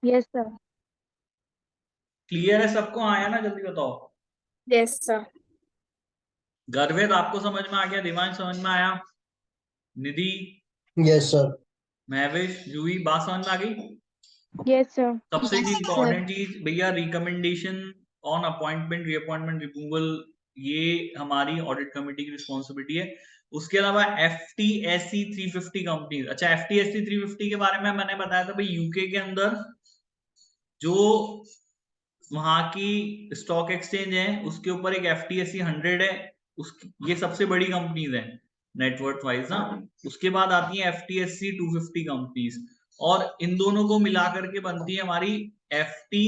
Yes sir. Clear है सबको? आया ना? जल्दी बताओ। Yes sir. गर्वित आपको समझ में आ गया? दिमाग समझ में आया? निधि, यस सर। महविश, जूही, बात समझ में आ गई? Yes sir. सबसे यस सर। इंपॉर्टेंट चीज भैया, recommendation on appointment, reappointment, removal, ये हमारी ऑडिट कमेटी की रिस्पॉन्सिबिलिटी है। उसके अलावा FTSE 350 कंपनी, अच्छा FTSE 350 के बारे में मैंने बताया था भाई, यूके के अंदर जो वहां की स्टॉक एक्सचेंज है उसके ऊपर एक FTSE 100 है। ये सबसे बड़ी कंपनीज है नेटवर्थ वाइज ना। उसके बाद आती है FTSE 250 कंपनीज, और इन दोनों को मिलाकर के बनती है हमारी FT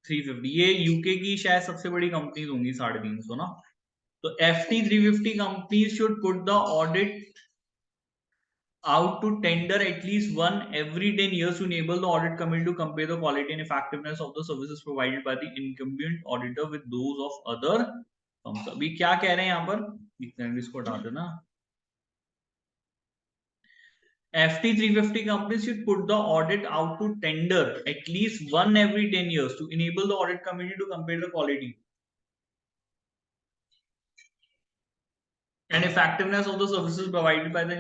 350। ये यूके की शायद सबसे बड़ी कंपनीज होंगी, 350 ना। तो FT 350 companies should put the audit out to tender at least one every 10 years to enable the audit committee to compare the quality and effectiveness of the services provided by the incumbent auditor with those of other firms। अभी क्या कह रहे हैं यहाँ पर, इसको हटा देना। FT 350 companies should put the audit out to tender at least one every 10 years to enable the audit committee to compare the quality and effectiveness of the services provided by the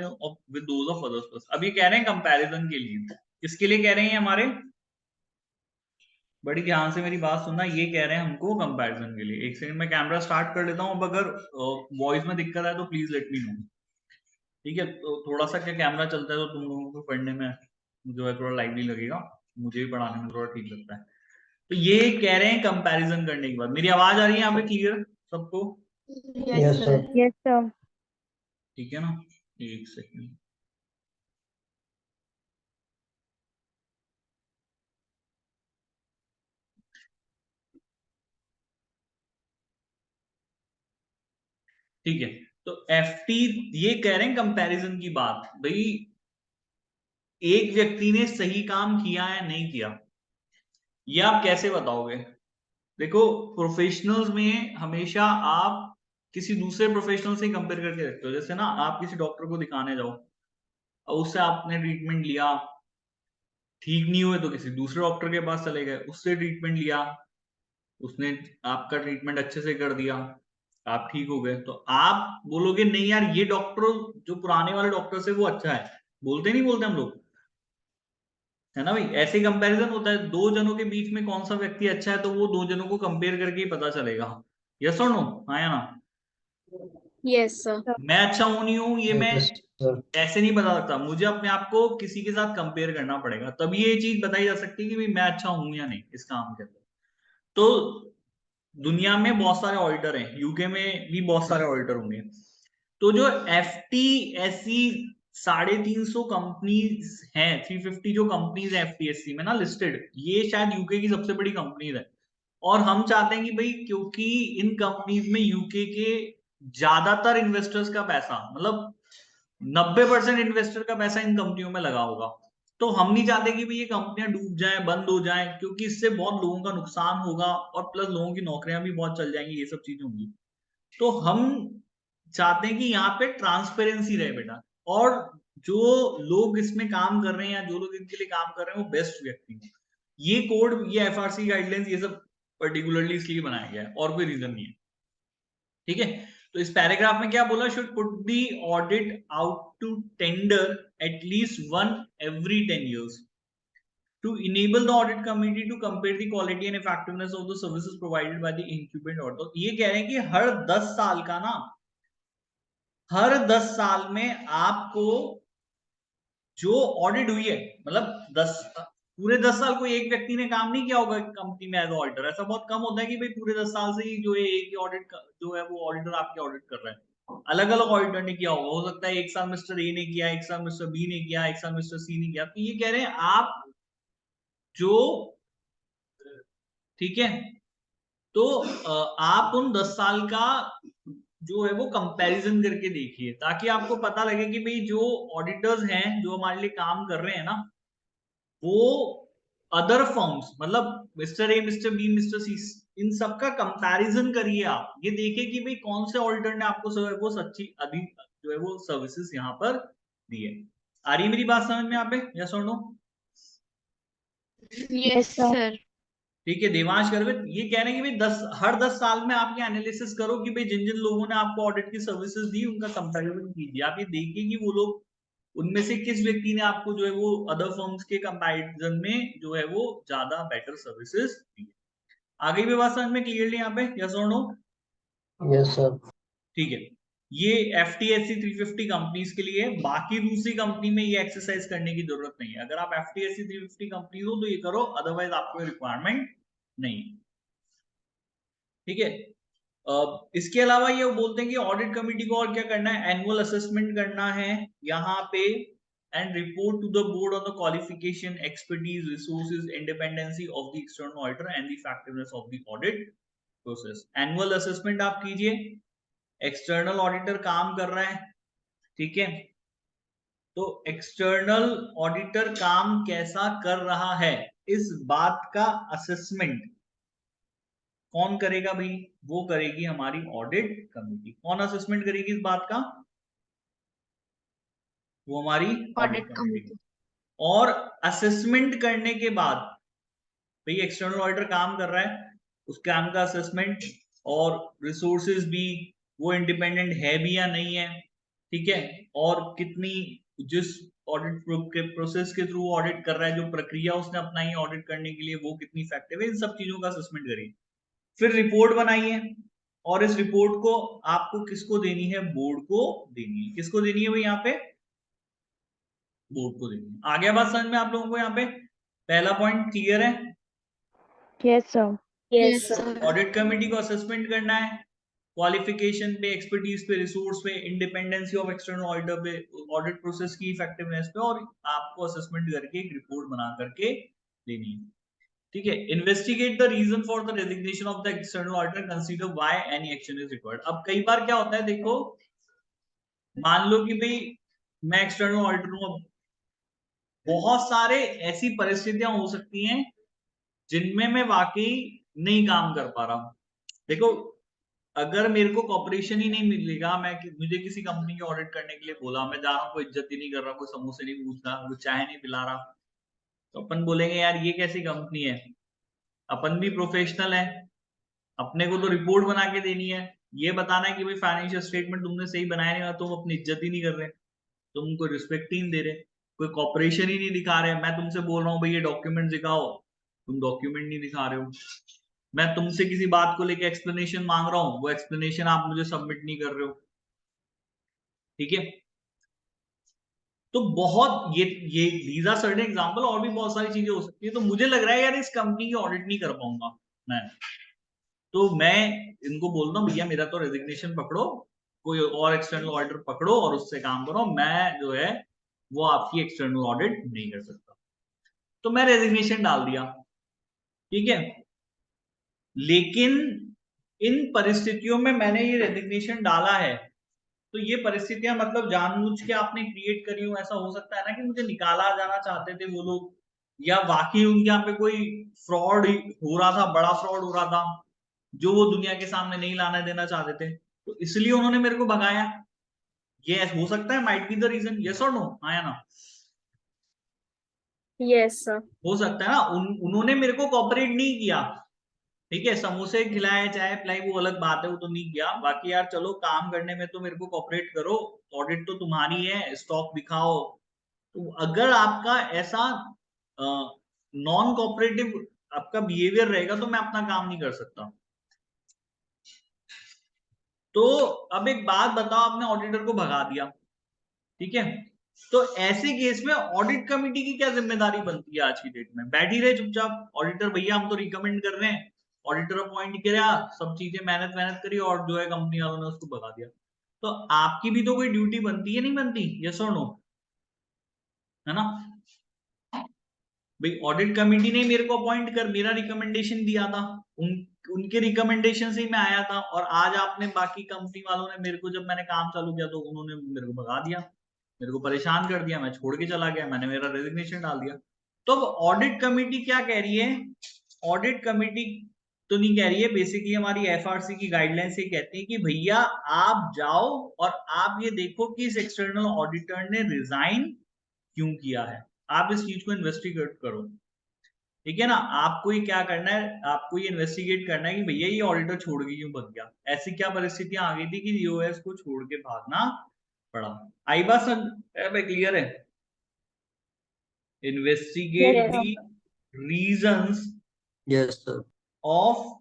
with those of others। अभी कह रहे हैं comparison के लिए, किसके लिए कह रहे हैं हमारे? बड़ी ध्यान से मेरी बात सुनना, ये कह रहे हैं हमको कंपैरिजन के लिए। एक सेकंड में कैमरा स्टार्ट कर लेता हूं, अब अगर वॉइस में दिक्कत है तो प्लीज लेट मी नो। ठीक है, तो थोड़ा सा क्या कैमरा चलता है तो तुम लोगों को पढ़ने में जो है थोड़ा लाइवली लगेगा, मुझे भी पढ़ाने में थोड़ा ठीक लगता है। तो ये कह रहे हैं कंपैरिजन करने के बाद। मेरी आवाज आ रही है यहाँ पे क्लियर सबको? Yes sir. Yes sir. ठीक है ना? एक सेकंड। ठीक है, तो FT ये कह रहे हैं कंपैरिजन की बात भाई, एक व्यक्ति ने सही काम किया है नहीं किया, ये आप कैसे बताओगे? देखो, प्रोफेशनल्स में हमेशा आप किसी दूसरे प्रोफेशनल से कंपेयर करके रखते हो। जैसे ना, आप किसी डॉक्टर को दिखाने जाओ और उससे आपने ट्रीटमेंट लिया, ठीक नहीं हुए तो किसी दूसरे डॉक्टर के पास चले गए, उससे ट्रीटमेंट लिया, उसने आपका ट्रीटमेंट अच्छे से कर दिया, आप ठीक हो गए, तो आप बोलोगे नहीं यार ये डॉक्टर जो पुराने वाले डॉक्टर से वो अच्छा है। बोलते नहीं बोलते हम लोग, है ना भाई? ऐसे कंपैरिजन होता है, दो जनों के बीच में कौन सा व्यक्ति अच्छा है तो वो दो जनों को कंपेयर करके ही पता चलेगा। यस और नो? हाँ या ना? Yes sir. मैं अच्छा हूं नहीं हूं ये मैं यस सर। ऐसे नहीं बता सकता, मुझे अपने आप को किसी के साथ कंपेयर करना पड़ेगा, तभी ये चीज बताई जा सकती है कि भाई मैं अच्छा हूं या नहीं इस काम के अंदर। तो दुनिया में बहुत सारे ऑडिटर हैं, यूके में भी बहुत सारे ऑडिटर होंगे। तो जो FTSE 350 कंपनीज हैं, 350 जो कंपनीज है FTSE में ना लिस्टेड, ये शायद यूके की सबसे बड़ी कंपनीज है। और हम चाहते हैं कि भाई, क्योंकि इन कंपनीज में यूके के ज्यादातर इन्वेस्टर्स का पैसा, मतलब 90% इन्वेस्टर का पैसा इन कंपनियों में लगा होगा, तो हम नहीं चाहते कि भाई ये कंपनियां डूब जाएं, बंद हो जाएं, क्योंकि इससे बहुत लोगों का नुकसान होगा और प्लस लोगों की नौकरियां भी बहुत चल जाएंगी, ये सब चीजें होंगी। तो हम चाहते हैं कि यहाँ पे ट्रांसपेरेंसी रहे बेटा, और जो लोग इसमें काम कर रहे हैं या जो लोग इनके लिए काम कर रहे हैं वो बेस्ट व्यक्ति हो। ये कोड, ये FRC गाइडलाइंस, ये सब पर्टिकुलरली इसलिए बनाया गया है, और कोई रीजन नहीं है। ठीक है, तो इस पैराग्राफ में क्या बोला? Should put the audit out to tender at least one every 10 years to enable the audit committee to compare the quality and effectiveness of the services provided by the incumbent auditor। ये कह रहे हैं कि हर 10 साल का ना, हर 10 साल में आपको जो ऑडिट हुई है, मतलब 10 पूरे 10 साल कोई एक व्यक्ति ने काम नहीं किया होगा कंपनी में एज ऑडिटर। ऐसा बहुत कम होता है कि भाई पूरे 10 साल से ही जो है एक ही ऑडिट जो है वो ऑडिटर आपके ऑडिट कर रहा है। अलग अलग ऑडिटर ने किया होगा, हो सकता है एक साल मिस्टर ए ने किया, एक साल मिस्टर बी ने किया, एक साल मिस्टर सी ने किया। तो ये कह रहे हैं आप जो, ठीक है, तो आप उन 10 साल का जो है वो कंपैरिजन करके देखिए, ताकि आपको पता लगे कि भाई जो ऑडिटर्स हैं जो हमारे लिए काम कर रहे हैं ना, वो अदर फर्म्स, मतलब mister A, mister B, mister C, इन सब का कंपैरिजन करिए। आप ये देखिए कि भाई कौन से ऑडिटर ने आपको वो सच्ची अधिक जो है वो सर्विसेज यहाँ पर दी है। आ रही है मेरी बात समझ में यहाँ पे? यस और नो? Yes, sir. ठीक है देवांश गर्वित, ये कह रहे हैं कि भाई हर 10 साल में आप ये एनालिसिस करो कि भाई जिन जिन लोगों ने आपको ऑडिट की सर्विसेज दी उनका कंपैरिजन कीजिए। आप ये देखिए कि वो लोग उनमें से किस व्यक्ति ने आपको जो है वो अदर फर्म्स के कंपैरिजन में जो है वो ज्यादा बेटर सर्विसेज दी। आगे भी बात समझ में क्लियरली यहाँ पे, यस और नो? Yes, sir. ठीक है, ये FTSE 350 कंपनीज के लिए, बाकी दूसरी कंपनी में ये एक्सरसाइज करने की जरूरत नहीं है। अगर आप FTSE 350 कंपनी हो तो ये करो, अदरवाइज आपको रिक्वायरमेंट नहीं। ठीक है, इसके अलावा ये बोलते हैं कि ऑडिट कमेटी को और क्या करना है, एनुअल असेसमेंट करना है यहाँ पे, and report to the board on the qualification, expertise, resources, independency of the external auditor and the effectiveness of the audit process. Annual assessment आप कीजिए, एक्सटर्नल ऑडिटर काम कर रहा है, ठीक है, तो एक्सटर्नल ऑडिटर काम कैसा कर रहा है इस बात का असेसमेंट कौन करेगा भाई? वो करेगी हमारी ऑडिट कमेटी। कौन असेसमेंट करेगी इस बात का? वो हमारी ऑडिट कमेटी। और असेसमेंट करने के बाद भाई एक्सटर्नल ऑडिटर काम कर रहा है, उस काम का असेसमेंट और रिसोर्सेज भी, वो इंडिपेंडेंट है भी या नहीं है, ठीक है, और कितनी, जिस ऑडिट के प्रोसेस के थ्रू ऑडिट कर रहा है, जो प्रक्रिया उसने अपनाई है ऑडिट करने के लिए, वो कितनी इफेक्टिव है, इन सब चीजों का असेसमेंट करिए। फिर रिपोर्ट बनाइए, और इस रिपोर्ट को आपको किसको देनी है? बोर्ड को देनी है। किसको देनी है भाई? यहाँ पे बोर्ड को देनी है। आ गया बात समझ में आप लोगों को? यहाँ पे पहला पॉइंट क्लियर है? Yes, sir. Yes, sir. Audit committee को असेसमेंट करना है, क्वालिफिकेशन पे, एक्सपर्टीज पे, रिसोर्स पे, इंडिपेंडेंसी ऑफ एक्सटर्नल ऑडिटर पे, ऑडिट प्रोसेस की इफेक्टिवनेस पे, और आपको असेसमेंट करके एक रिपोर्ट बना करके देनी है। ठीक है, investigate the reason for the resignation of the external auditor, consider why any action is required. अब कई बार क्या होता है, देखो मान लो कि भाई मैं एक्सटर्नल ऑडिटर हूं, बहुत सारे ऐसी परिस्थितियां हो सकती हैं जिनमें मैं वाकई नहीं काम कर पा रहा हूं। देखो, अगर मेरे को कॉपरेशन ही नहीं मिलेगा, मुझे किसी कंपनी के ऑडिट करने के लिए बोला, मैं जा रहा हूँ, कोई इज्जत ही नहीं कर रहा, कोई समोसे नहीं पूछ रहा, कोई चाय नहीं पिला रहा, तो अपन बोलेंगे यार ये कैसी कंपनी है। अपन भी प्रोफेशनल है, अपने को तो रिपोर्ट बना के देनी है, ये बताना है कि भाई फाइनेंशियल स्टेटमेंट तुमने सही बनाया नहीं, तुम अपनी इज्जत ही नहीं कर रहे, तुम कोई रिस्पेक्ट ही नहीं दे रहे, कोई कॉपरेशन ही नहीं दिखा रहे। मैं तुमसे बोल रहा हूँ भाई ये डॉक्यूमेंट दिखाओ, तुम डॉक्यूमेंट नहीं दिखा रहे हो। मैं तुमसे किसी बात को लेके एक्सप्लेनेशन मांग रहा हूँ, वो एक्सप्लेनेशन आप मुझे सबमिट नहीं कर रहे हो। ठीक है, तो बहुत ये दीज आर सर्टेन एग्जांपल, और भी बहुत सारी चीजें हो सकती है। तो मुझे लग रहा है यार इस कंपनी की ऑडिट नहीं कर पाऊंगा मैं, तो मैं इनको बोलता हूँ भैया मेरा तो रेजिग्नेशन पकड़ो, कोई और एक्सटर्नल ऑडिटर पकड़ो और उससे काम करो, मैं जो है वो आपकी एक्सटर्नल ऑडिट नहीं कर सकता। तो मैं रेजिग्नेशन डाल दिया, ठीक है, लेकिन इन परिस्थितियों में मैंने ये रेजिग्नेशन डाला है, तो ये परिस्थितियां मतलब जानबूझ के आपने क्रिएट करी हो, ऐसा हो सकता है ना कि मुझे निकाला जाना चाहते थे वो लोग, या वाकई उनके यहाँ पे कोई फ्रॉड हो रहा था, बड़ा फ्रॉड हो रहा था जो वो दुनिया के सामने नहीं लाने देना चाहते थे, तो इसलिए उन्होंने मेरे को भगाया। ये हो सकता है, might be the reason, yes और नो? हाँ या ना? Yes, sir. हो सकता है ना, उन्होंने मेरे को कॉपरेट नहीं किया, ठीक है, समोसे खिलाए चाय पिलाई वो अलग बात है, वो तो नहीं किया, बाकी यार चलो काम करने में तो मेरे को कॉपरेट करो, ऑडिट तो तुम्हारी है, स्टॉक दिखाओ। तो अगर आपका ऐसा नॉन कॉपरेटिव आपका बिहेवियर रहेगा तो मैं अपना काम नहीं कर सकता। तो अब एक बात बताओ, आपने ऑडिटर को भगा दिया, ठीक है, तो ऐसे केस में ऑडिट कमेटी की क्या जिम्मेदारी बनती है आज की डेट में? बैठ ही रहे चुपचाप, ऑडिटर भैया हम तो रिकमेंड कर रहे हैं, ऑडिटर अपॉइंट किया, सब चीजें मेहनत मेहनत करी, और जो है कंपनी वालों ने उसको भगा दिया। तो आपकी भी तो कोई ड्यूटी बनती है, नहीं बनती? यस और नो? है ना भाई, ऑडिट कमेटी ने मेरे को अपॉइंट कर मेरा रिकमेंडेशन दिया था, उनके रिकमेंडेशन से ही मैं आया था, और आज आपने बाकी कंपनी वालों ने मेरे को, जब मैंने काम चालू किया तो उन्होंने मेरे को भगा दिया, मेरे को परेशान कर दिया, मैं छोड़ के चला गया, मैंने मेरा रेजिग्नेशन डाल दिया। तो अब ऑडिट कमेटी क्या कह रही है? ऑडिट कमेटी तो नहीं कह रही है, बेसिकली हमारी एफआरसी की गाइडलाइंस ये कहती है कि भैया आप जाओ और आप ये देखो कि इस एक्सटर्नल ऑडिटर ने रिजाइन क्यों किया है, आप इस चीज को इन्वेस्टिगेट करो। ठीक है ना। आपको ये क्या करना है, आपको ये इन्वेस्टिगेट करना है कि भैया ये ऑडिटर छोड़ के क्यों भाग गया, ऐसी क्या परिस्थितियां आ गई थी कि यूएस को छोड़ के भागना पड़ा। आई बात समझ क्लियर है। Investigate Yes, the reasons Yes, sir. Of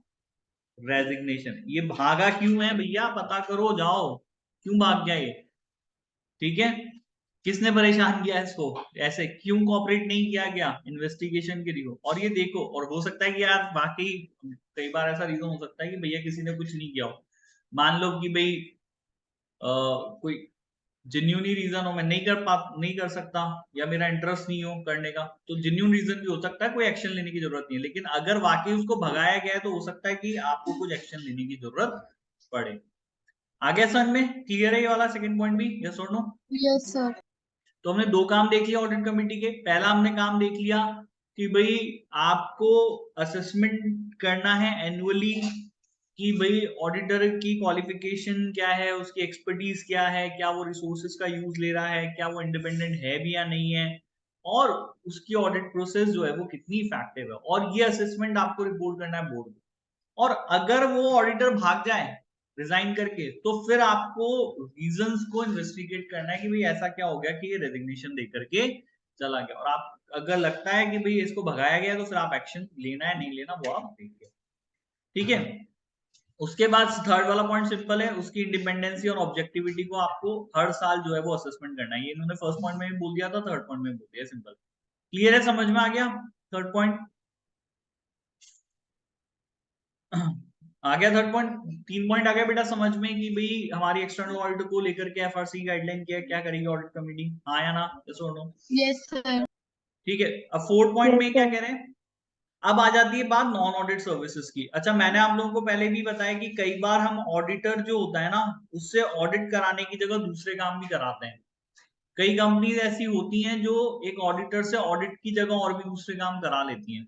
resignation. ये भागा क्यों है भैया, पता करो जाओ, क्यों भाग गया ये। ठीक है, किसने परेशान किया इसको, ऐसे क्यों कोऑपरेट नहीं किया गया इन्वेस्टिगेशन के लिए। और ये देखो, और हो सकता है कि यार वाकई कई बार ऐसा रीजन हो सकता है कि भैया किसी ने कुछ नहीं किया हो। मान लो कि भाई कोई जेन्युइन रीजन हो, मैं नहीं कर सकता, या मेरा इंटरेस्ट नहीं हो करने का, तो जेन्युइन रीजन भी हो सकता है, कोई एक्शन लेने की जरूरत नहीं है। लेकिन अगर वाकई उसको भगाया गया है तो हो सकता है कि आपको कुछ एक्शन लेने की जरूरत पड़े। आगे समझ में क्लियर है ये वाला सेकंड पॉइंट भी, यस और नो? yes, sir. तो हमने दो काम देख लिया ऑडिट कमेटी के। पहला हमने काम देख लिया कि भाई आपको असेसमेंट करना है एनुअली कि भाई ऑडिटर की क्वालिफिकेशन क्या है, उसकी एक्सपर्टीज क्या है, क्या वो रिसोर्सेज का यूज ले रहा है, क्या वो इंडिपेंडेंट है भी या नहीं है, और उसकी ऑडिट प्रोसेस जो है वो कितनी इफेक्टिव है। और ये असेसमेंट आपको रिपोर्ट करना है बोर्ड को। और अगर वो ऑडिटर भाग जाए रिजाइन करके, तो फिर आपको रीजंस को इन्वेस्टिगेट करना है कि भाई ऐसा क्या हो गया कि ये रेजिग्नेशन दे करके चला गया। और आप अगर लगता है कि भाई इसको भगाया गया तो फिर आप एक्शन लेना है नहीं लेना वो आप देखिए। ठीक है, उसके बाद थर्ड वाला पॉइंट सिंपल है, उसकी इंडिपेंडेंसी और ऑब्जेक्टिविटी को आपको हर साल जो है वो असेसमेंट करना है। ये इन्होंने फर्स्ट पॉइंट में भी बोल दिया था, थर्ड पॉइंट में बोल दिया, सिंपल। क्लियर है, समझ में आ गया थर्ड पॉइंट? आ गया थर्ड पॉइंट। तीन पॉइंट आ गया बेटा समझ में कि भाई हमारी एक्सटर्नल ऑडिट को लेकर के एफआरसी गाइडलाइन क्या करेगी ऑडिट कमेटी, हाँ या ना, यस और नो? Yes, sir. ठीक है, अब फोर्थ पॉइंट Yes, में क्या sir. कह रहे हैं, अब आ जाती है बात नॉन ऑडिट सर्विसेज की। अच्छा, मैंने आप लोगों को पहले भी बताया कि कई बार हम ऑडिटर जो होता है ना, उससे ऑडिट कराने की जगह दूसरे काम भी कराते हैं। कई कंपनीज ऐसी होती हैं जो एक ऑडिटर से ऑडिट की जगह और भी दूसरे काम करा लेती हैं।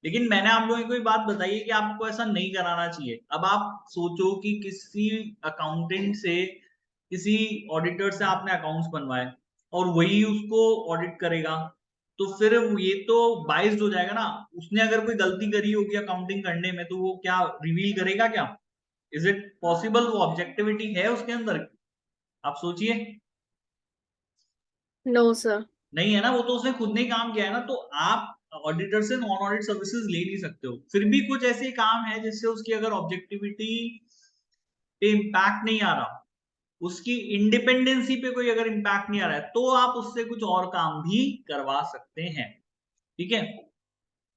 लेकिन मैंने आप लोगों को एक बात बताई है कि आपको ऐसा नहीं कराना चाहिए। अब आप सोचो कि किसी अकाउंटेंट से, किसी ऑडिटर से आपने अकाउंट्स बनवाए और वही उसको ऑडिट करेगा, तो फिर ये तो बाइस्ड हो जाएगा ना। उसने अगर कोई गलती करी होगी अकाउंटिंग करने में तो वो क्या रिवील करेगा क्या? Is it possible? वो ऑब्जेक्टिविटी है उसके अंदर? आप सोचिए। No, sir. नहीं है ना, वो तो उसने खुद ने काम किया है ना। तो आप ऑडिटर से नॉन ऑडिट सर्विसेज ले नहीं सकते हो। फिर भी कुछ ऐसे काम है जिससे उसकी अगर ऑब्जेक्टिविटी पे इम्पैक्ट नहीं आ रहा, उसकी इंडिपेंडेंसी पे कोई अगर इम्पैक्ट नहीं आ रहा है, तो आप उससे कुछ और काम भी करवा सकते हैं। ठीक है,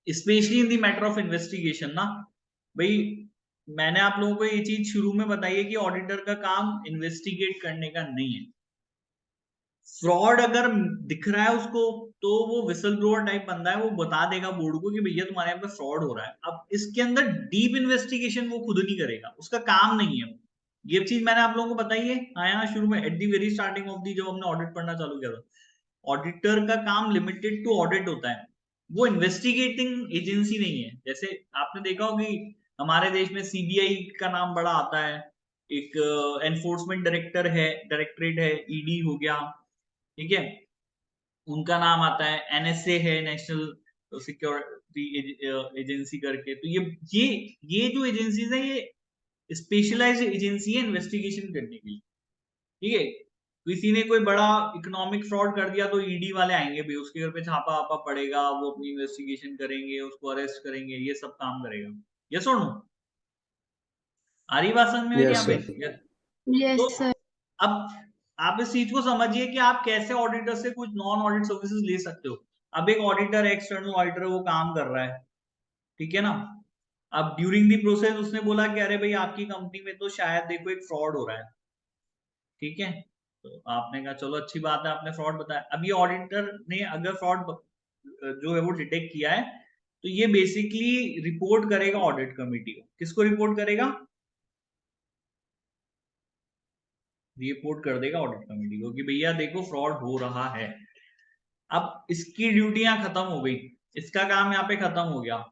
specially in the matter of investigation ना भाई। मैंने आप लोगों को ये चीज शुरू में बताई है कि ऑडिटर का काम इन्वेस्टिगेट करने का नहीं है। फ्रॉड अगर दिख रहा है उसको तो वो विसल ब्लोअर टाइप बंदा है, वो बता देगा बोर्ड को कि भैया तुम्हारे यहाँ पे फ्रॉड हो रहा है। अब इसके अंदर डीप इन्वेस्टिगेशन वो खुद नहीं करेगा, उसका काम नहीं है। ये चीज मैंने आप लोगों को बताई है आया ना शुरू में, at the very starting of the, जब हमने ऑडिट पढ़ना चालू किया था। ऑडिटर का काम लिमिटेड टू ऑडिट होता है, वो इन्वेस्टिगेटिंग एजेंसी नहीं है। जैसे आपने देखा होगा कि हमारे देश में सीबीआई का नाम बड़ा आता है, एक एनफोर्समेंट डायरेक्टरेट है, ईडी हो गया, ठीक है, उनका नाम आता है, एनएसए है, नेशनल सिक्योरिटी एजेंसी करके। तो ये जो एजेंसीज है ये स्पेशलाइज्ड एजेंसी है इन्वेस्टिगेशन करने के लिए। ठीक है, किसी ने कोई बड़ा इकोनॉमिक फ्रॉड कर दिया तो ईडी वाले आएंगे भाई, उसके घर पे छापा वापा पड़ेगा, वो अपनी इन्वेस्टिगेशन करेंगे, उसको अरेस्ट करेंगे, ये सब काम करेगा। यस और नो? आ रही बात समझ में मेरी Yes, यहाँ पे? sir. Yes. Yes, तो sir. अब आप इस चीज को समझिए कि आप कैसे ऑडिटर से कुछ नॉन ऑडिट सर्विसेज ले सकते हो। अब एक ऑडिटर, एक्सटर्नल ऑडिटर, वो काम कर रहा है, ठीक है ना। अब ड्यूरिंग दी प्रोसेस उसने बोला कि अरे भाई आपकी कंपनी में तो शायद देखो एक फ्रॉड हो रहा है, ठीक है। तो आपने कहा चलो अच्छी बात है, आपने फ्रॉड बताया। अब ये ऑडिटर ने अगर फ्रॉड जो है वो डिटेक्ट किया है, तो ये बेसिकली रिपोर्ट करेगा ऑडिट कमेटी को। किसको रिपोर्ट करेगा? रिपोर्ट कर देगा ऑडिट कमेटी को कि भैया देखो फ्रॉड हो रहा है। अब इसकी ड्यूटियां खत्म हो गई, इसका काम यहाँ पे खत्म हो गया।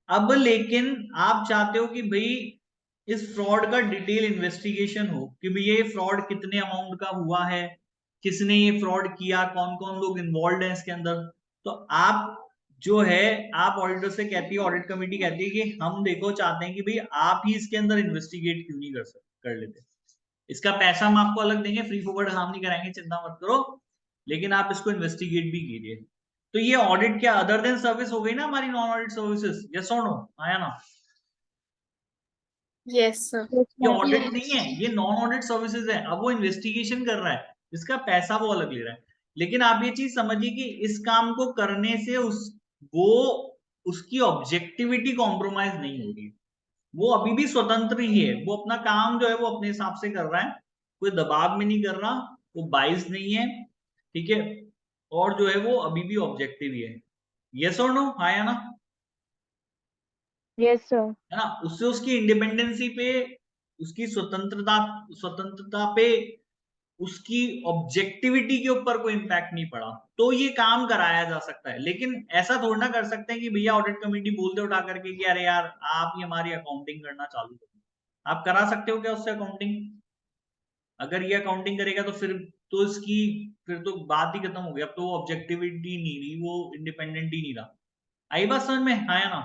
अब लेकिन आप चाहते हो कि भाई इस फ्रॉड का डिटेल इन्वेस्टिगेशन हो कि भैया ये फ्रॉड कितने अमाउंट का हुआ है, किसने ये फ्रॉड किया, कौन कौन लोग इन्वॉल्व है इसके अंदर। तो आप जो है आप ऑडिटर से कहती है, ऑडिट कमेटी कहती है कि हम देखो चाहते हैं कि भाई आप ही इसके अंदर इन्वेस्टिगेट क्यों नहीं कर लेते, इसका पैसा हम आपको अलग देंगे, फ्री फॉरवर्ड काम नहीं कराएंगे, चिंता मत करो, लेकिन आप इसको इन्वेस्टिगेट भी कीजिए। तो ये ऑडिट क्या अदर देन सर्विस हो गई ना हमारी, नॉन ऑडिट सर्विसेज, यस और नो, आया ना? Yes sir. ये ऑडिट Yes. नहीं है, ये नॉन ऑडिट सर्विसेज है। अब वो इन्वेस्टिगेशन कर रहा है, जिसका पैसा वो अलग ले रहा है, लेकिन आप ये चीज समझिए कि इस काम को करने से वो उसकी ऑब्जेक्टिविटी कॉम्प्रोमाइज नहीं हो रही, वो अभी भी स्वतंत्र ही है, वो अपना काम जो है वो अपने हिसाब से कर रहा है, कोई दबाव में नहीं कर रहा, वो बाइस नहीं है, ठीक है, और जो है वो अभी भी ऑब्जेक्टिव ही है। यस और नो, हाँ या ना? Yes sir. है ना? उससे उसकी इंडिपेंडेंसी पे, उसकी स्वतंत्रता पे, उसकी ऑब्जेक्टिविटी के ऊपर कोई इंपैक्ट नहीं पड़ा, तो ये काम कराया जा सकता है। लेकिन ऐसा थोड़ा ना कर सकते हैं कि भैया ऑडिट कमेटी बोल दे उठा करके कि अरे यार आप ही हमारी अकाउंटिंग करना चालू करो। आप करा सकते हो क्या उससे अकाउंटिंग? अगर ये अकाउंटिंग करेगा तो फिर तो बात ही खत्म हो गई, अब तो वो ऑब्जेक्टिविटी नहीं रही, वो इंडिपेंडेंट ही नहीं रहा। आई बात समझ में, हाँ या ना?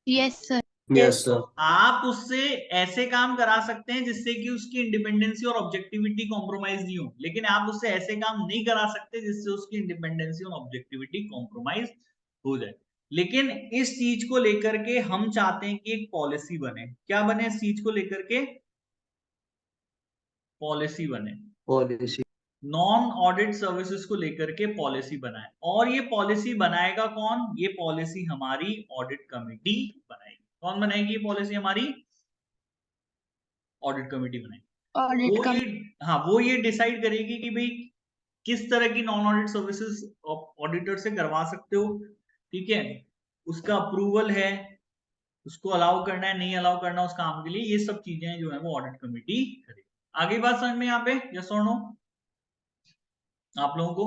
Yes, sir. Yes, sir. आप उससे ऐसे काम करा सकते हैं जिससे कि उसकी इंडिपेंडेंसी और ऑब्जेक्टिविटी कॉम्प्रोमाइज नहीं हो, लेकिन आप उससे ऐसे काम नहीं करा सकते जिससे उसकी इंडिपेंडेंसी और ऑब्जेक्टिविटी कॉम्प्रोमाइज हो जाए। लेकिन इस चीज को लेकर के हम चाहते हैं कि एक पॉलिसी बने। क्या बने इस चीज को लेकर के? पॉलिसी बने, Policy. नॉन ऑडिट सर्विसेज को लेकर के पॉलिसी बनाए। और ये पॉलिसी बनाएगा कौन? ये पॉलिसी हमारी ऑडिट कमेटी बनाएगी। कौन बनाएगी ये पॉलिसी? हमारी ऑडिट कमेटी बनाएगी। Audit वो ये, हाँ, वो ये डिसाइड करेगी कि भाई किस तरह की नॉन ऑडिट सर्विसेज ऑडिटर से करवा सकते हो, ठीक है, उसका अप्रूवल है, उसको अलाउ करना है नहीं अलाउ करना उस काम के लिए, ये सब चीजें जो है वो ऑडिट कमेटी करेगी। आगे बात समझ में यहाँ पे, यस और नो आप लोगों को?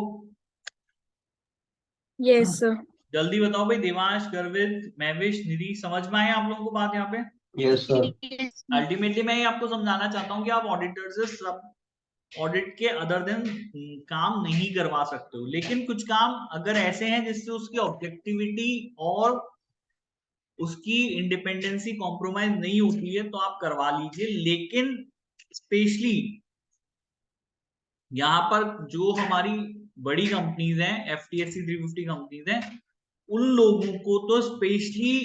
Yes sir. जल्दी बताओ भाई, देवांश, गर्वित, महविश, निधि, समझ में आया आप लोगों को बात यहाँ पे? Yes, sir. Yes, sir. Ultimately मैं ये आपको समझाना चाहता हूँ कि आप ऑडिटर से सब ऑडिट के अदर देन काम नहीं करवा सकते हो, लेकिन कुछ काम अगर ऐसे हैं जिससे उसकी ऑब्जेक्टिविटी और उसकी इंडिपेंडेंसी कॉम्प्रोमाइज नहीं होती है तो आप करवा लीजिए। लेकिन स्पेशली यहाँ पर जो हमारी बड़ी कंपनीज हैं, FTSE 350 कंपनीज हैं, उन लोगों को तो स्पेशली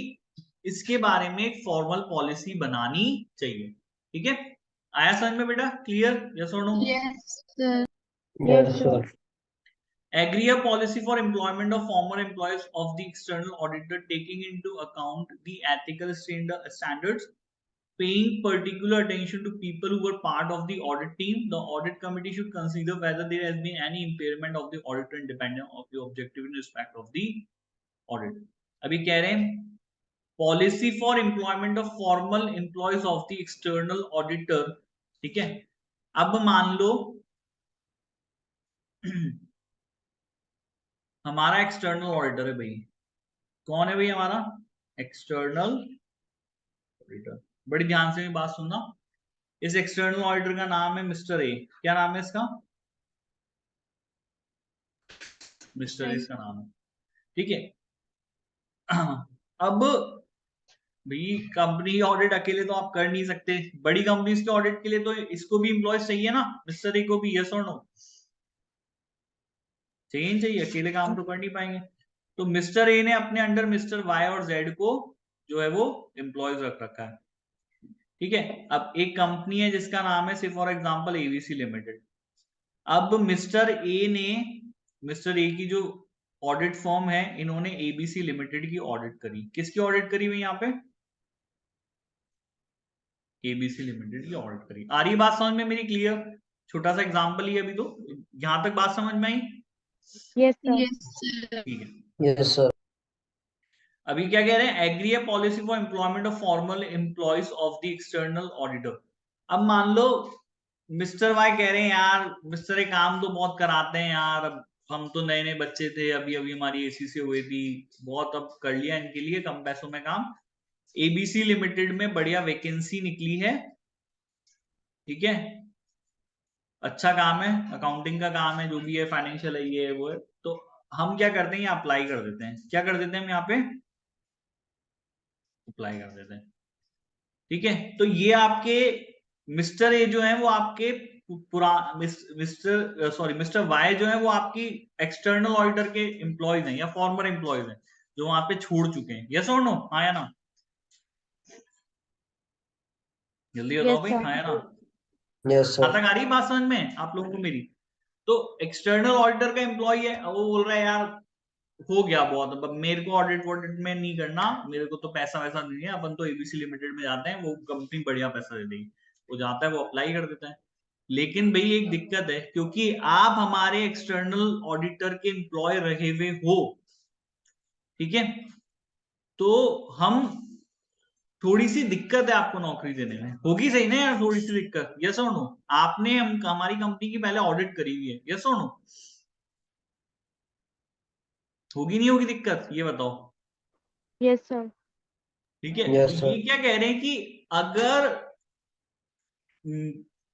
इसके बारे में एक फॉर्मल पॉलिसी बनानी चाहिए, ठीक है? आया समझ में बेटा? क्लियर, यस और no? Yes, sir. Yes, sir. Agree a policy for employment of former employees of the external auditor taking into account the ethical standards, paying particular attention to people who were part of the audit team. The audit committee should consider whether there has been any impairment of the auditor independent of the objective in respect of the audit. अभी कह रहे हैं policy for employment of formal employees of the external auditor, ठीक है? अब मान लो हमारा external auditor है भाई, कौन है भाई हमारा एक्सटर्नल ऑडिटर? बड़ी ध्यान से बात सुनना, इस एक्सटर्नल ऑडिटर का नाम है मिस्टर ए। क्या नाम है इसका? मिस्टर ए इसका नाम है, ठीक है? अब भाई कंपनी ऑडिट अकेले तो आप कर नहीं सकते, बड़ी कंपनीज के ऑडिट के लिए तो इसको भी एम्प्लॉयज चाहिए ना, मिस्टर ए को भी, यस और नो? चाहिए, अकेले काम तो कर नहीं पाएंगे। तो मिस्टर ए ने अपने अंडर मिस्टर वाई और जेड को जो है वो एम्प्लॉयज रख रखा है, ठीक है? अब एक कंपनी है जिसका नाम है से फॉर एग्जांपल एबीसी लिमिटेड। अब मिस्टर ए की जो ऑडिट फर्म है, इन्होंने एबीसी लिमिटेड की ऑडिट करी। किसकी ऑडिट करी हुई यहाँ पे? एबीसी लिमिटेड की ऑडिट करी। आ रही बात समझ में मेरी? क्लियर? छोटा सा एग्जांपल ही अभी तो, यहां तक बात समझ में आई? Yes sir. Yes, sir. ठीक है। Yes, sir. अभी क्या कह रहे हैं? Agree a policy for employment of formal employees of the external auditor. अब मान लो मिस्टर वाई कह रहे हैं यार मिस्टर ए काम तो बहुत कराते हैं यार, अब हम तो नए नए बच्चे थे, अभी अभी हमारी एसी से हुई थी, बहुत अब कर लिया इनके लिए कम पैसों में काम। एबीसी लिमिटेड में बढ़िया वैकेंसी निकली है, ठीक है, अच्छा काम है, अकाउंटिंग का काम है, जो भी है फाइनेंशियल है, ये है वो है, तो हम क्या करते हैं, यहाँ अप्लाई कर देते हैं। क्या कर देते हैं हम यहाँ पे, अप्लाई कर देते हैं। ठीक है, तो ये आपके मिस्टर ए जो है वो आपके मिस्टर वाई जो है वो आपकी एक्सटर्नल ऑडिटर के एम्प्लॉयज हैं या फॉर्मर एम्प्लॉयज हैं जो वहां पे छोड़ चुके हैं। यस और नो, हाँ या ना, जल्दी बताओ भाई, हाँ या ना। यस हाँ सर। तक आ रही बात समझ में आप लोगों को मेरी? तो एक्सटर्नल ऑडिटर का एम्प्लॉय है, वो बोल रहा है यार हो गया बहुत, अब मेरे को ऑडिट वॉडिट में नहीं करना, मेरे को तो पैसा वैसा नहीं है, अपन तो एबीसी लिमिटेड में जाते हैं, वो कंपनी बढ़िया पैसा दे देगी। वो जाता है, वो अप्लाई कर देता है। लेकिन भाई एक दिक्कत है, क्योंकि आप हमारे एक्सटर्नल ऑडिटर के एम्प्लॉय रहे हुए हो, ठीक है, तो हम थोड़ी सी दिक्कत है आपको नौकरी देने में, होगी सही ना यार, थोड़ी सी दिक्कत। यस और नो, आपने हम हमारी कंपनी की पहले ऑडिट करी हुई है, यस और नो, होगी नहीं होगी दिक्कत, ये बताओ। Yes sir. ठीक है, तो यस ये सर। क्या कह रहे हैं कि अगर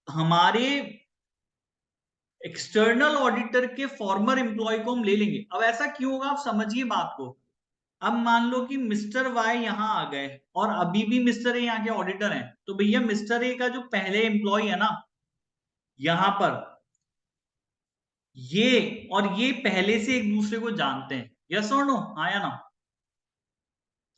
हमारे एक्सटर्नल ऑडिटर के फॉर्मर एम्प्लॉय को हम ले लेंगे। अब ऐसा क्यों होगा, आप समझिए बात को। अब मान लो कि मिस्टर वाई यहां आ गए और अभी भी मिस्टर ए यहाँ के ऑडिटर हैं, तो भैया मिस्टर ए का जो पहले एम्प्लॉय है ना यहां पर, ये और ये पहले से एक दूसरे को जानते हैं। यस और नो, हाँ या ना,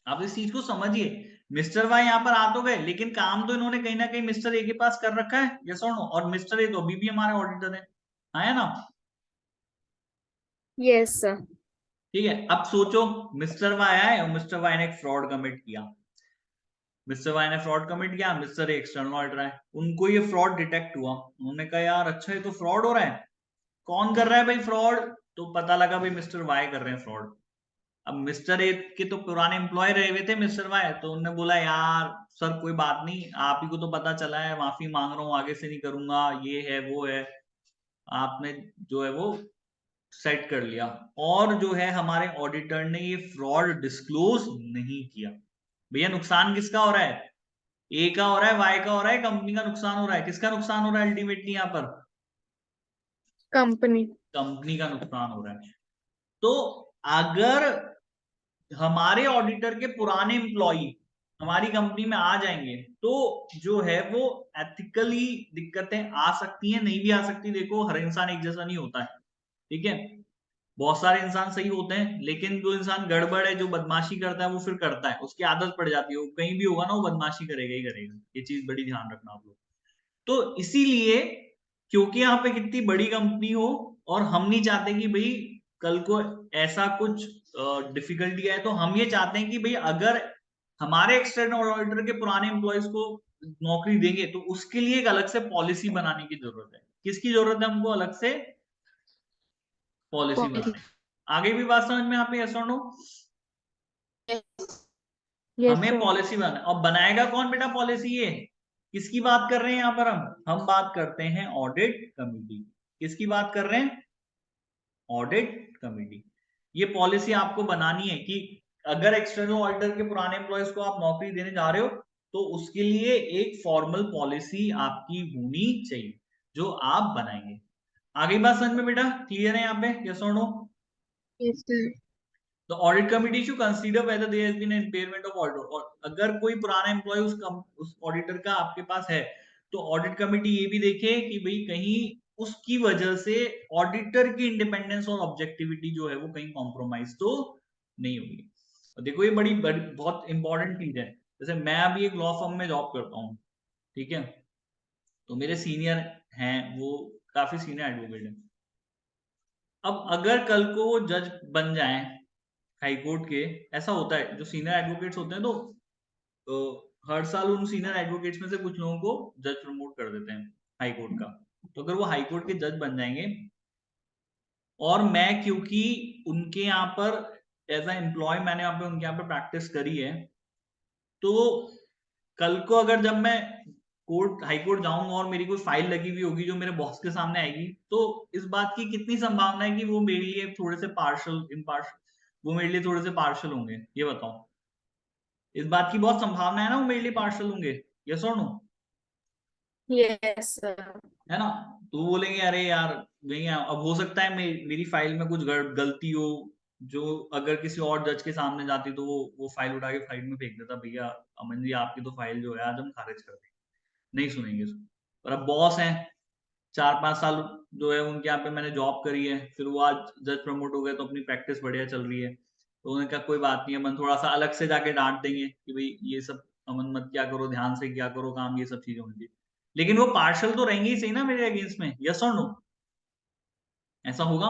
आप इस चीज को समझिए। मिस्टर वाई यहाँ पर आ तो गए, लेकिन काम तो इन्होंने कहीं ना कहीं मिस्टर ए के पास कर रखा है। यस और नो, और मिस्टर ए तो अभी भी हमारे ऑडिटर है, हाँ या ना। Yes sir. ठीक है, अब सोचो मिस्टर वाई आए और मिस्टर वाई ने एक फ्रॉड कमिट किया। मिस्टर वाई ने फ्रॉड कमिट किया, मिस्टर एक्सटर्नल ऑडिटर है, उनको ये फ्रॉड डिटेक्ट हुआ। उन्होंने कहा यार अच्छा ये तो फ्रॉड हो रहा है, कौन कर रहा है भाई फ्रॉड? तो पता लगा भाई मिस्टर वाई कर रहे हैं फ्रॉड। अब मिस्टर ए के तो पुराने एम्प्लॉय रहे हुए थे मिस्टर वाई, तो उन्होंने बोला यार सर कोई बात नहीं, आप ही को तो पता चला है, माफी मांग रहा हूँ, आगे से नहीं करूंगा, ये है वो है। आपने जो है वो सेट कर लिया, और जो है हमारे ऑडिटर ने ये फ्रॉड डिस्क्लोज नहीं किया। भैया नुकसान किसका हो रहा है, ए का हो रहा है, वाई का हो रहा है, कंपनी का नुकसान हो रहा है? किसका नुकसान हो रहा है अल्टीमेटली यहाँ पर? कंपनी। कंपनी का नुकसान हो रहा है। तो अगर हमारे ऑडिटर के पुराने एम्प्लॉई हमारी कंपनी में आ जाएंगे, तो जो है वो एथिकली दिक्कतें आ सकती हैं, नहीं भी आ सकती। देखो हर इंसान एक जैसा नहीं होता है, ठीक है, बहुत सारे इंसान सही होते हैं, लेकिन जो इंसान गड़बड़ है, जो बदमाशी करता है, वो फिर करता है, उसकी आदत पड़ जाती है, वो कहीं भी होगा ना वो बदमाशी करेगा ही करेगा। ये चीज बड़ी ध्यान रखना आप लोग। तो इसीलिए, क्योंकि यहाँ पे कितनी बड़ी कंपनी हो, और हम नहीं चाहते कि भाई कल को ऐसा कुछ डिफिकल्टी आए, तो हम ये चाहते हैं कि भाई अगर हमारे एक्सटर्नल ऑडिटर के पुराने एम्प्लॉयज को नौकरी देंगे, तो उसके लिए एक अलग से पॉलिसी बनाने की जरूरत है। किसकी जरूरत है हमको, अलग से पॉलिसी बनाने। आगे भी बात समझ में आप, यस और नो? यस हमें सर। पॉलिसी बनाना, और बनाएगा कौन बेटा पॉलिसी? ये किसकी बात कर रहे हैं यहाँ पर हम बात करते हैं ऑडिट कमिटी। किसकी बात कर रहे हैं? Audit committee. ये पॉलिसी आपको बनानी है कि अगर एक्सटर्नल ऑडिटर के पुराने एम्प्लॉयज को आप नौकरी देने जा रहे हो, तो उसके लिए एक फॉर्मल पॉलिसी आपकी होनी चाहिए जो आप बनाएंगे। आगे बात समझ में बेटा, क्लियर है यहाँ पे, यस और no? Yes sir. The audit committee should consider whether there has been an impairment of order। और अगर कोई पुराना एम्प्लॉय उस ऑडिटर का आपके पास है, तो ऑडिट कमेटी ये भी देखे कि भाई कहीं उसकी वजह से ऑडिटर की इंडिपेंडेंस और ऑब्जेक्टिविटी जो है वो कहीं कॉम्प्रोमाइज तो नहीं होगी। और देखो ये बड़ी बहुत इंपॉर्टेंट चीज है। जैसे मैं अभी एक लॉ फर्म में जॉब करता हूँ, ठीक है, तो मेरे सीनियर हैं, वो काफी सीनियर एडवोकेट हैं। अब अगर कल को वो जज बन जाए हाई कोर्ट के, ऐसा होता है जो सीनियर एडवोकेट्स होते हैं, तो हर साल उन सीनियर एडवोकेट्स में से कुछ लोगों को जज प्रमोट कर देते हैं हाई कोर्ट का। तो अगर वो हाई कोर्ट के जज बन जाएंगे, और मैं क्योंकि उनके यहाँ पर एज ए एम्प्लॉय मैंने यहाँ पे उनके यहाँ पे प्रैक्टिस करी है, तो कल को अगर जब मैं कोर्ट हाई कोर्ट जाऊंगा और मेरी कोई फाइल लगी हुई होगी जो मेरे बॉस के सामने आएगी, तो इस बात की कितनी संभावना है कि वो मेरे लिए थोड़े से वो मेरे लिए थोड़े से पार्शल होंगे? ये बताओ, इस बात की बहुत संभावना है ना वो मेरे लिए पार्शल होंगे, यस और नो? Yes sir. है ना? तो वो बोलेंगे अरे यार नहीं, अब हो सकता है मेरी फाइल में कुछ गलती हो, जो अगर किसी और जज के सामने जाती तो वो फाइल उठा के फाइल में फेंक देता, भैया अमन जी आपकी तो फाइल जो है आज हम खारिज कर देंगे, नहीं सुनेंगे उसको। पर अब बॉस हैं, 4-5 साल जो है उनके यहाँ पे मैंने जॉब करी है, फिर वो आज जज प्रमोट हो गए तो अपनी प्रैक्टिस बढ़िया चल रही है, तो उन्होंने कहा कोई बात नहीं, अपन थोड़ा सा अलग से जाके डांट देंगे कि भाई ये सब अमन मत क्या करो, ध्यान से क्या करो काम, ये सब चीजें होनी चाहिए। लेकिन वो पार्शल तो रहेंगे ही सही ना मेरे अगेंस्ट में, यस और नो? ऐसा होगा?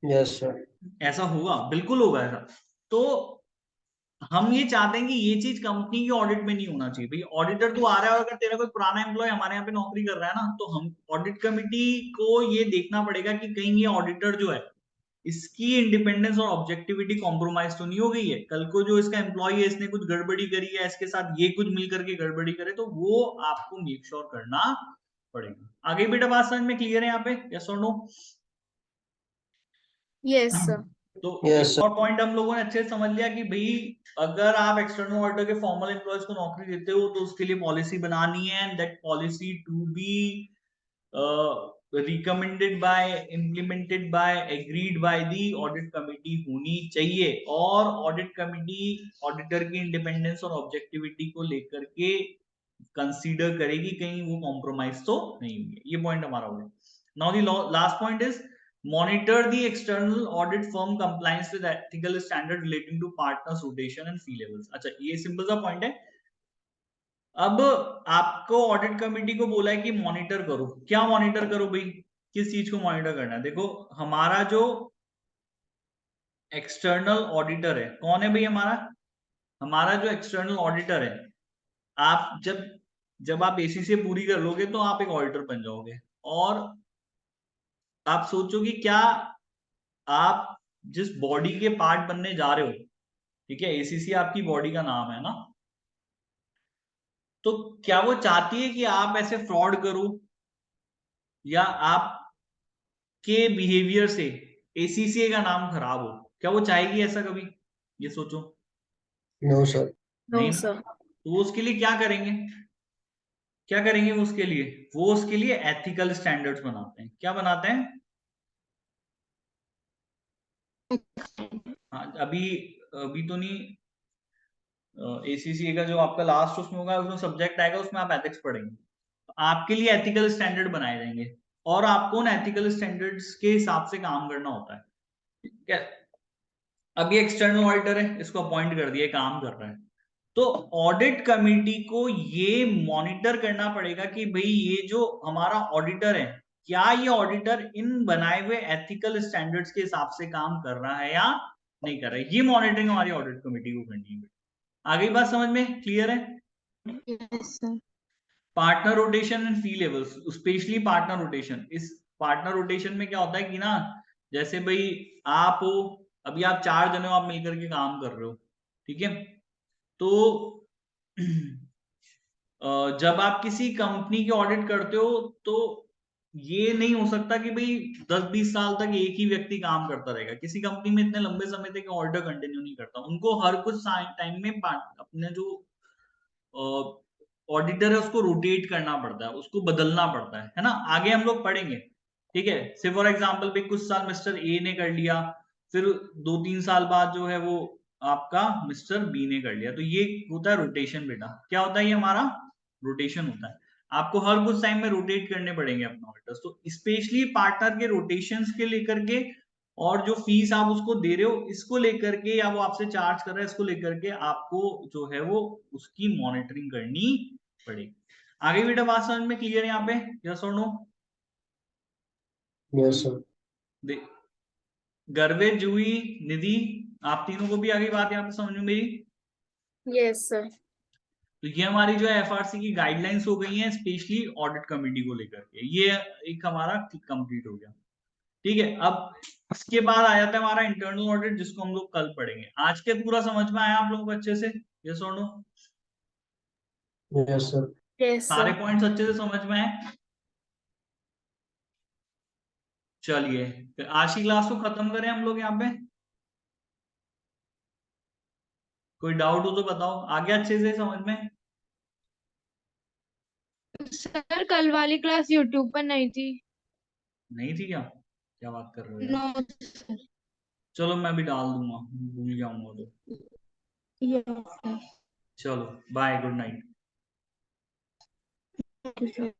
Yes sir. ऐसा होगा, बिल्कुल होगा ऐसा। तो हम ये चाहते हैं कि ये चीज कंपनी की ऑडिट में नहीं होना चाहिए। भाई ऑडिटर तू आ रहा है, अगर तेरा कोई पुराना एम्प्लॉय हमारे यहाँ पे नौकरी कर रहा है ना, तो हम ऑडिट कमिटी को ये देखना पड़ेगा कि कहीं ये ऑडिटर जो है इसकी इंडिपेंडेंस और ऑब्जेक्टिविटी कॉम्प्रोमाइज तो नहीं हो गई है। कल को जो इसका एम्प्लॉय है, इसने कुछ गड़बड़ी करी है, इसके साथ ये कुछ मिल करके गड़बड़ी करे, तो वो आपको मेक श्योर करना पड़ेगा। आगे बेटा बात समझ में क्लियर है यहाँ पे, यस और नो? Yes sir. तो यस एक सर। और पॉइंट हम लोगों ने अच्छे से समझ लिया कि भाई अगर आप एक्सटर्नल ऑडिटर के फॉर्मल एम्प्लॉयज को नौकरी देते हो तो उसके लिए पॉलिसी बनानी है, and that policy to be recommended by, implemented by, agreed by the audit committee होनी चाहिए। और ऑडिट कमिटी ऑडिटर की इंडिपेंडेंस और ऑब्जेक्टिविटी को लेकर के कंसीडर करेगी, कहीं वो कॉम्प्रोमाइज तो नहीं होंगे। ये पॉइंट हमारा हो गया। Now the last point is monitor the external audit firm compliance with ethical standard relating to partners rotation and fee levels। अच्छा ये सिंपल सा पॉइंट है। अब आपको ऑडिट कमेटी को बोला है कि मॉनिटर करो, क्या मॉनिटर करो भाई, किस चीज को मॉनिटर करना है? देखो हमारा जो एक्सटर्नल ऑडिटर है, कौन है भाई हमारा? हमारा जो एक्सटर्नल ऑडिटर है, आप जब आप एसीसी पूरी कर लोगे तो आप एक ऑडिटर बन जाओगे। और आप सोचो कि क्या आप जिस बॉडी के पार्ट बनने जा रहे हो, ठीक है, एसीसी आपकी बॉडी का नाम है ना, तो क्या वो चाहती है कि आप ऐसे फ्रॉड करो, या आपके बिहेवियर से एसीसी का नाम खराब हो? क्या वो चाहेगी ऐसा कभी? ये सोचो। No sir. नो नहीं ना? सर। तो वो उसके लिए क्या करेंगे? क्या करेंगे वो उसके लिए? वो उसके लिए एथिकल स्टैंडर्ड्स बनाते हैं। क्या बनाते हैं? हाँ, अभी अभी तो नहीं, एसीसी का जो आपका लास्ट उसमें होगा, उसमें सब्जेक्ट आएगा, उसमें आप एथिक्स पढ़ेंगे। तो आपके लिए एथिकल स्टैंडर्ड बनाए जाएंगे, और आपको उन एथिकल स्टैंडर्ड्स के हिसाब से काम करना होता है, ठीक है। अब ये एक्सटर्नल ऑडिटर है, इसको अपॉइंट कर दिया, काम कर रहा है, तो ऑडिट कमेटी को ये मॉनिटर करना पड़ेगा कि भाई ये जो हमारा ऑडिटर है, क्या ये ऑडिटर इन बनाए हुए एथिकल स्टैंडर्ड्स के हिसाब से काम कर रहा है या नहीं कर रहा है। ये मॉनिटरिंग हमारी ऑडिट कमेटी को करनी है। आगे बात समझ में क्लियर है? Yes sir. Partner rotation and fee levels, specially partner rotation. इस पार्टनर रोटेशन में क्या होता है कि ना, जैसे भाई आप हो, अभी आप 4 जने हो, आप मिलकर के काम कर रहे हो, ठीक है, तो जब आप किसी कंपनी की ऑडिट करते हो तो ये नहीं हो सकता कि भाई 10-20 साल तक एक ही व्यक्ति काम करता रहेगा। किसी कंपनी में इतने लंबे समय तक ऑडिटर कंटिन्यू नहीं करता, उनको हर कुछ टाइम में अपने जो ऑडिटर है उसको रोटेट करना पड़ता है, उसको बदलना पड़ता है ना। आगे हम लोग पढ़ेंगे, ठीक है। से फॉर एग्जाम्पल भी कुछ साल मिस्टर ए ने कर लिया, फिर 2-3 साल बाद जो है वो आपका मिस्टर बी ने कर लिया, तो ये होता है रोटेशन बेटा। क्या होता है ये हमारा? रोटेशन होता है। आपको हर कुछ टाइम में रोटेट करने पड़ेंगे अपने ऑडिटर्स, तो स्पेशली पार्टनर के रोटेशंस के लेकर के, और जो फीस आप उसको दे रहे हो इसको लेकर के, या वो आपसे चार्ज कर रहा है इसको लेकर के, आपको जो है वो उसकी मॉनिटरिंग करनी पड़ेगी। आगे बेटा बात समझ में क्लियर है यहाँ पे, यस और no? Yes sir. Garve, Juhi, Nidhi, आप तीनों को भी आगे बात यहाँ पे समझ में मेरी? Yes sir. तो ये हमारी जो है एफआरसी की गाइडलाइंस हो गई हैं, स्पेशली ऑडिट कमेटी को लेकर के। ये एक हमारा कंप्लीट हो गया, ठीक है। अब इसके बाद आ जाता है हमारा इंटरनल ऑडिट, जिसको हम लोग कल पढ़ेंगे। आज के पूरा समझ में आया आप लोगों को अच्छे से, यस और नो? Yes sir. यस सारे सर। पॉइंट्स अच्छे से समझ में आए? चलिए फिर आज की क्लास को खत्म करें हम लोग यहाँ पे। कोई डाउट हो तो बताओ, आ गया अच्छे से समझ में? सर कल वाली क्लास यूट्यूब पर नहीं थी। नहीं थी क्या? क्या बात कर रहे हो यार? No sir. चलो मैं भी डाल दूंगा, भूल जाऊंगा तो। यस चलो बाय, गुड नाइट। सर।